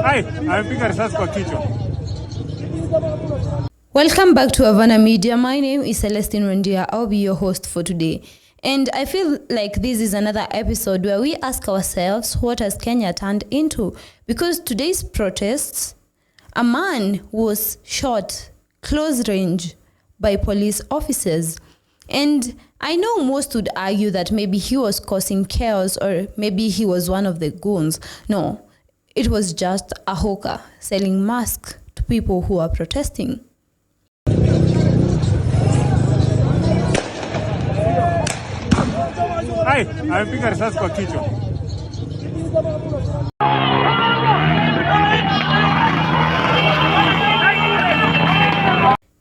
amepiga risasi kwa kichwa. Welcome back to Havana Media. My name is Celestine Rendia. I'll be your host for today. And I feel like this is another episode where we ask ourselves, what has Kenya turned into? Because today's protests, a man was shot close range by police officers. And I know most would argue that maybe he was causing chaos or maybe he was one of the goons. No, it was just a hawker selling masks to people who are protesting. Amepiga risasi kwa kichwa.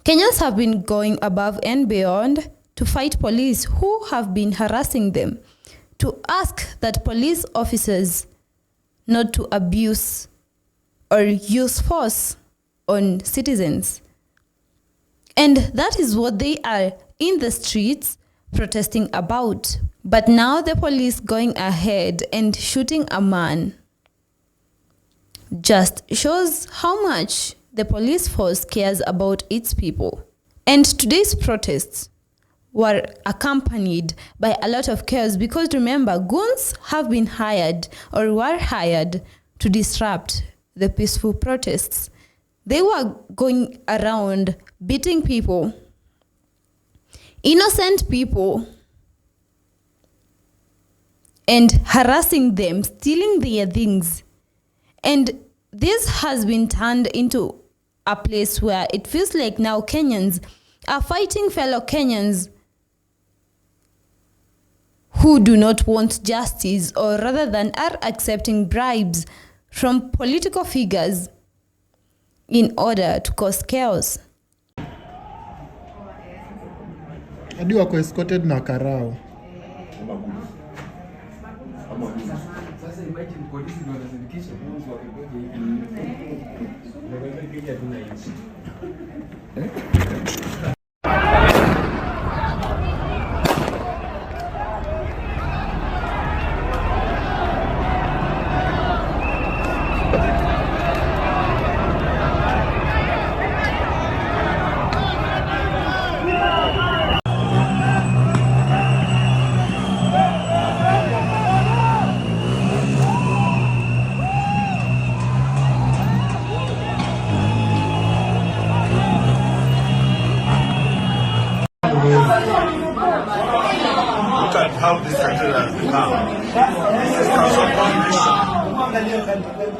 Kenyans have been going above and beyond to fight police who have been harassing them, to ask that police officers not to abuse or use force on citizens. And that is what they are in the streets protesting about. But now the police going ahead and shooting a man just shows how much the police force cares about its people. And today's protests were accompanied by a lot of chaos because remember, goons have been hired or were hired to disrupt the peaceful protests. They were going around beating people, innocent people, and harassing them, stealing their things. And this has been turned into a place where it feels like now Kenyans are fighting fellow Kenyans who do not want justice, or rather than are accepting bribes from political figures in order to cause chaos. Hadi wako escorted na karao. Sasa imagine polisi ndio wanazindikisha bongo wakigoje hivi. Look at how this country has become. This is council population.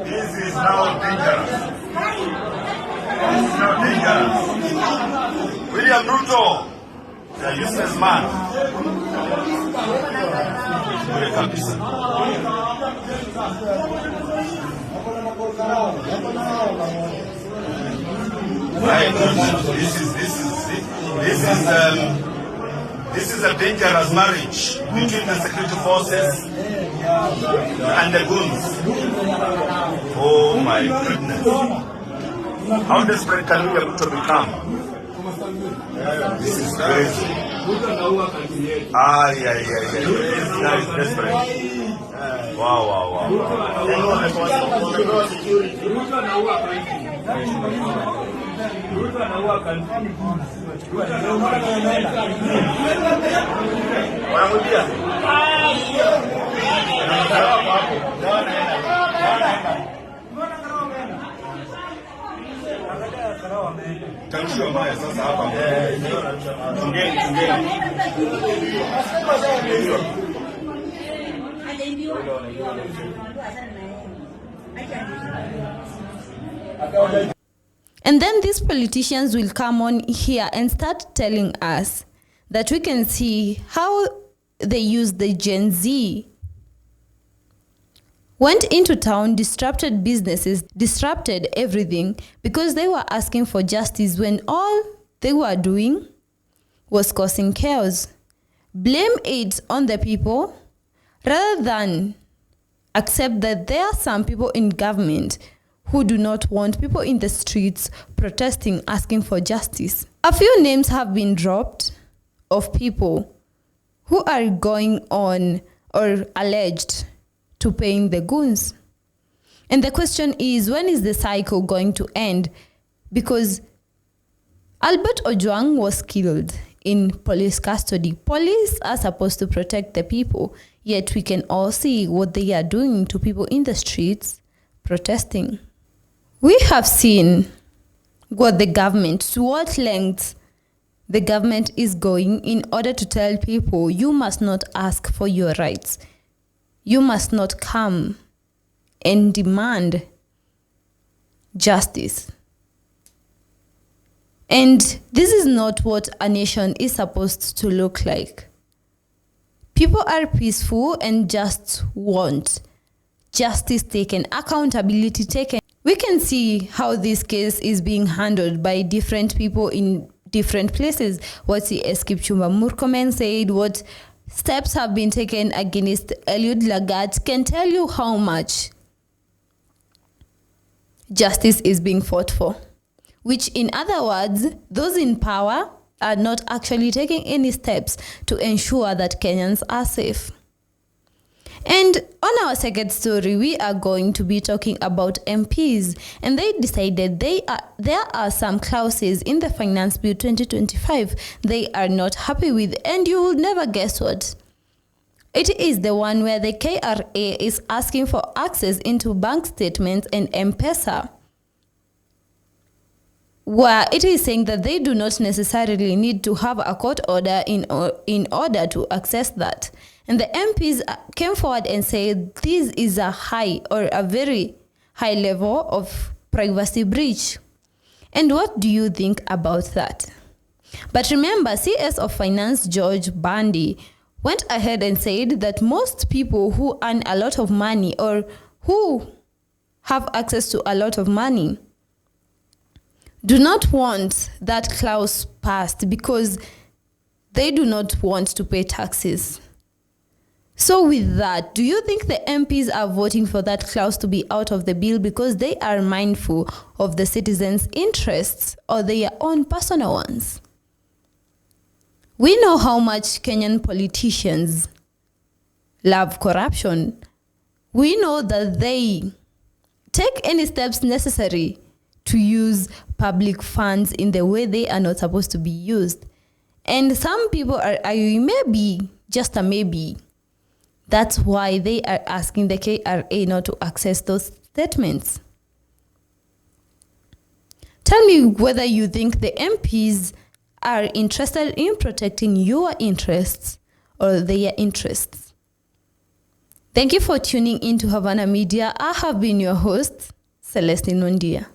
This is now dangerous. This is now dangerous. William Ruto, the useless man. Right. This is a dangerous marriage between the security forces and the goons. Oh my goodness. How desperate can we have to become? This is crazy. This guy is desperate. Wow. And then these politicians will come on here and start telling us that we can see how they use the Gen Z. Went into town, disrupted businesses, disrupted everything because they were asking for justice when all they were doing was causing chaos. Blame it on the people rather than accept that there are some people in government who do not want people in the streets protesting, asking for justice. A few names have been dropped of people who are going on or alleged to paying the goons. And the question is, when is the cycle going to end? Because Albert Ojwang was killed in police custody. Police are supposed to protect the people, yet we can all see what they are doing to people in the streets protesting. We have seen what the government, to what lengths the government is going in order to tell people, you must not ask for your rights. You must not come and demand justice. And this is not what a nation is supposed to look like. People are peaceful and just want justice taken, accountability taken. We can see how this case is being handled by different people in different places. What the Kipchumba Murkomen said, what steps have been taken against Eliud Lagat can tell you how much justice is being fought for. Which, in other words, those in power are not actually taking any steps to ensure that Kenyans are safe. And on our second story, we are going to be talking about MPs, and they decided there are some clauses in the Finance Bill 2025 they are not happy with, and you will never guess what. It is the one where the KRA is asking for access into bank statements and M-Pesa, where it is saying that they do not necessarily need to have a court order in order to access that. And the MPs came forward and said this is a very high level of privacy breach. And what do you think about that? But remember, CS of Finance George Bandi went ahead and said that most people who earn a lot of money or who have access to a lot of money do not want that clause passed because they do not want to pay taxes. So with that, do you think the MPs are voting for that clause to be out of the bill because they are mindful of the citizens' interests or their own personal ones? We know how much Kenyan politicians love corruption. We know that they take any steps necessary to use public funds in the way they are not supposed to be used. And some people are arguing maybe, just a maybe, that's why they are asking the KRA not to access those statements. Tell me whether you think the MPs are interested in protecting your interests or their interests. Thank you for tuning in to Havana Media. I have been your host, Celestine Nondia.